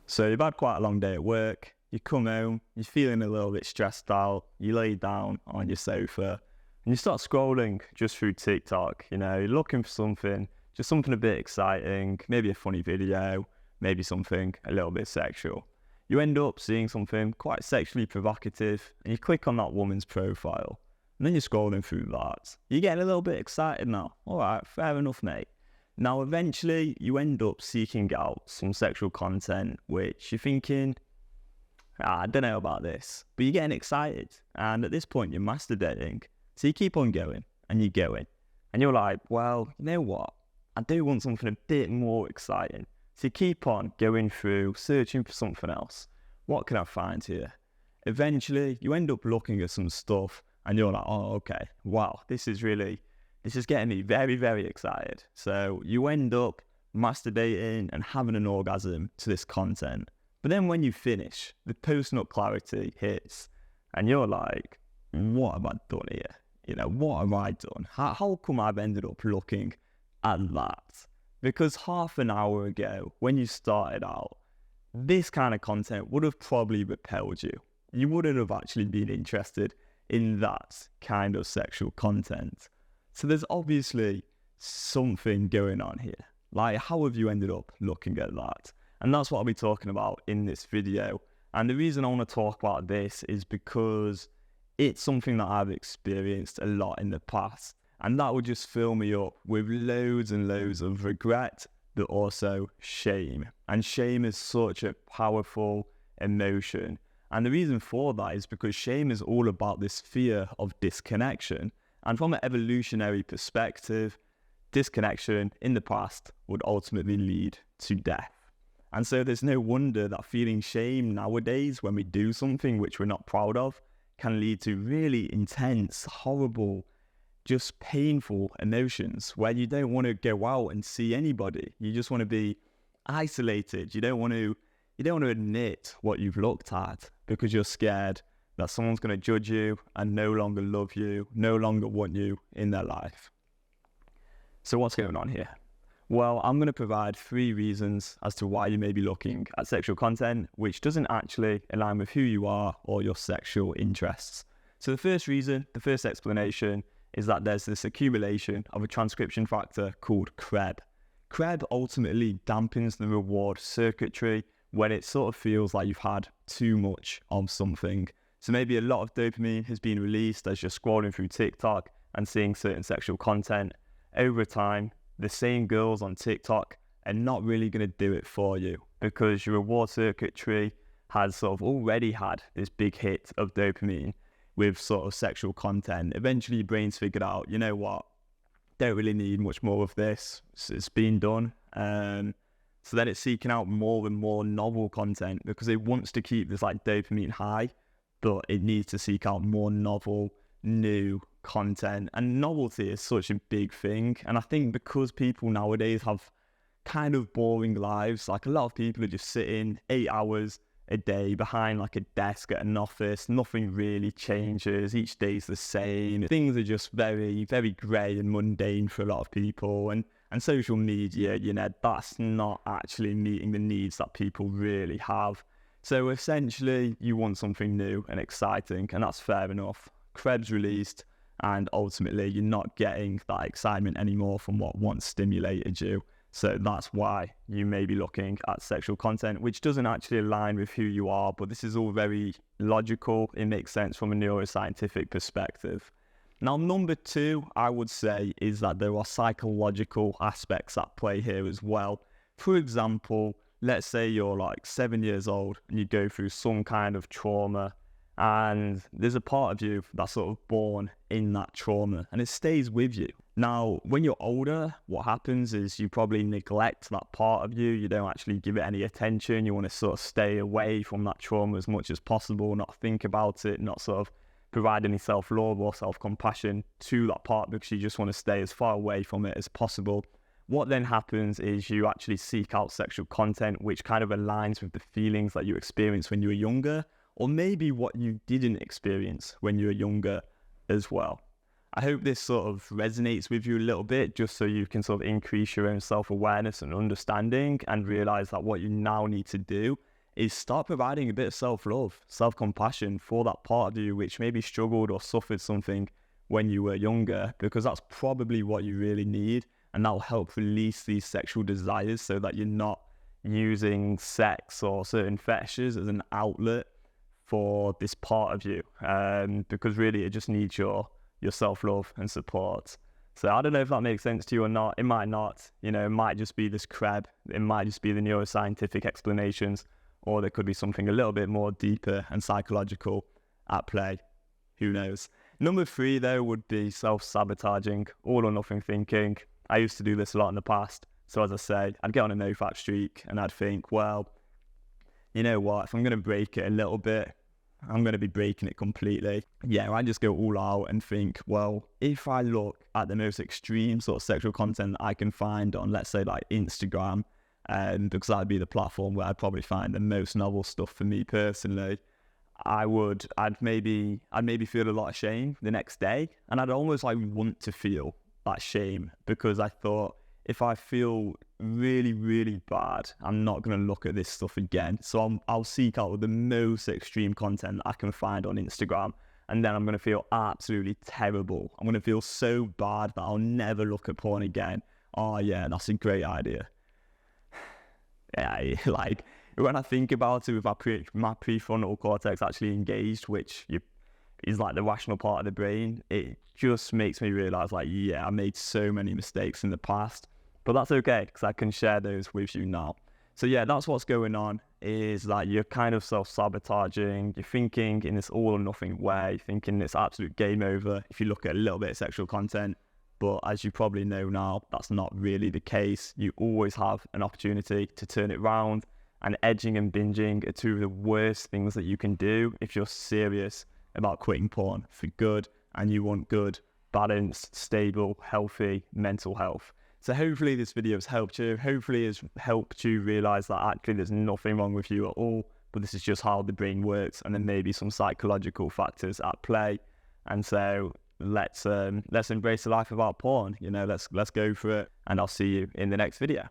So you've had quite a long day at work, you come home, you're feeling a little bit stressed out, you lay down on your sofa and you start scrolling just through TikTok, you're looking for something, just something a bit exciting, maybe a funny video, maybe something a little bit sexual. You end up seeing something quite sexually provocative and you click on that woman's profile and then you're scrolling through that. You're getting a little bit excited now. All right, fair enough, mate. Now, eventually, you end up seeking out some sexual content, which you're thinking, I don't know about this, but you're getting excited. And at this point, you're masturbating. So you keep on going, and you're going. And you're like, well, you know what? I do want something a bit more exciting. So you keep on going through, searching for something else. What can I find here? Eventually, you end up looking at some stuff, and you're like, oh, okay, wow, this is getting me very, very excited. So you end up masturbating and having an orgasm to this content. But then when you finish, the post-nut clarity hits and you're like, what have I done here? What have I done? How come I've ended up looking at that? Because half an hour ago, when you started out, this kind of content would have probably repelled you. You wouldn't have actually been interested in that kind of sexual content. So there's obviously something going on here. Like, how have you ended up looking at that? And that's what I'll be talking about in this video. And the reason I want to talk about this is because it's something that I've experienced a lot in the past. And that would just fill me up with loads and loads of regret, but also shame. And shame is such a powerful emotion. And the reason for that is because shame is all about this fear of disconnection. And from an evolutionary perspective, disconnection in the past would ultimately lead to death. And so there's no wonder that feeling shame nowadays when we do something which we're not proud of can lead to really intense, horrible, just painful emotions where you don't want to go out and see anybody. You just want to be isolated. You don't want to admit what you've looked at because you're scared that someone's going to judge you and no longer love you, no longer want you in their life. So what's going on here? Well, I'm going to provide 3 reasons as to why you may be looking at sexual content which doesn't actually align with who you are or your sexual interests. So the first reason, the first explanation, is that there's this accumulation of a transcription factor called CREB. CREB ultimately dampens the reward circuitry when it sort of feels like you've had too much of something. So maybe a lot of dopamine has been released as you're scrolling through TikTok and seeing certain sexual content. Over time, the same girls on TikTok are not really going to do it for you because your reward circuitry has sort of already had this big hit of dopamine with sort of sexual content. Eventually, your brain's figured out, you know what, don't really need much more of this. It's been done. So then it's seeking out more and more novel content because it wants to keep this like dopamine high, but it needs to seek out more novel, new content. And novelty is such a big thing. And I think because people nowadays have kind of boring lives, like a lot of people are just sitting 8 hours a day behind like a desk at an office, nothing really changes, each day's the same. Things are just very, very grey and mundane for a lot of people. And social media, that's not actually meeting the needs that people really have. So essentially, you want something new and exciting, and that's fair enough. CREB's released, and ultimately, you're not getting that excitement anymore from what once stimulated you. So that's why you may be looking at sexual content, which doesn't actually align with who you are, but this is all very logical. It makes sense from a neuroscientific perspective. Now, number 2, I would say, is that there are psychological aspects at play here as well. For example, let's say you're like 7 years old and you go through some kind of trauma and there's a part of you that's sort of born in that trauma and it stays with you. Now, when you're older, what happens is you probably neglect that part of you. You don't actually give it any attention. You want to sort of stay away from that trauma as much as possible, not think about it, not sort of provide any self-love or self-compassion to that part because you just want to stay as far away from it as possible. What then happens is you actually seek out sexual content which kind of aligns with the feelings that you experienced when you were younger, or maybe what you didn't experience when you were younger as well. I hope this sort of resonates with you a little bit, just so you can sort of increase your own self-awareness and understanding and realize that what you now need to do is start providing a bit of self-love, self-compassion for that part of you which maybe struggled or suffered something when you were younger, because that's probably what you really need, and that'll help release these sexual desires so that you're not using sex or certain fetishes as an outlet for this part of you, because really it just needs your self-love and support. So I don't know if that makes sense to you or not. It might not. You know, it might just be this crab. It might just be the neuroscientific explanations, or there could be something a little bit more deeper and psychological at play. Who knows? Number 3, though, would be self-sabotaging, all or nothing thinking. I used to do this a lot in the past. So as I say, I'd get on a no-fap streak and I'd think, well, you know what? If I'm going to break it a little bit, I'm going to be breaking it completely. Yeah, I just go all out and think, well, if I look at the most extreme sort of sexual content I can find on, let's say, like Instagram, because that'd be the platform where I'd probably find the most novel stuff for me personally, I'd maybe feel a lot of shame the next day, and I'd almost like want to feel that shame, because I thought, if I feel really, really bad, I'm not going to look at this stuff again. So I'll seek out the most extreme content I can find on Instagram, and then I'm going to feel absolutely terrible. I'm going to feel so bad that I'll never look at porn again. Oh yeah, that's a great idea. Yeah, like when I think about it with my prefrontal cortex actually engaged, which is like the rational part of the brain, it just makes me realise, like, yeah, I made so many mistakes in the past. But that's okay, because I can share those with you now. So yeah, that's what's going on, is that you're kind of self-sabotaging. You're thinking in this all or nothing way, thinking it's absolute game over if you look at a little bit of sexual content. But as you probably know now, that's not really the case. You always have an opportunity to turn it around. And edging and binging are 2 of the worst things that you can do if you're serious about quitting porn for good and you want good, balanced, stable, healthy mental health. So hopefully this video has helped you. Hopefully it's helped you realise that actually there's nothing wrong with you at all, but this is just how the brain works, and there may be some psychological factors at play. And so let's embrace the life without porn. You know, let's go for it, and I'll see you in the next video.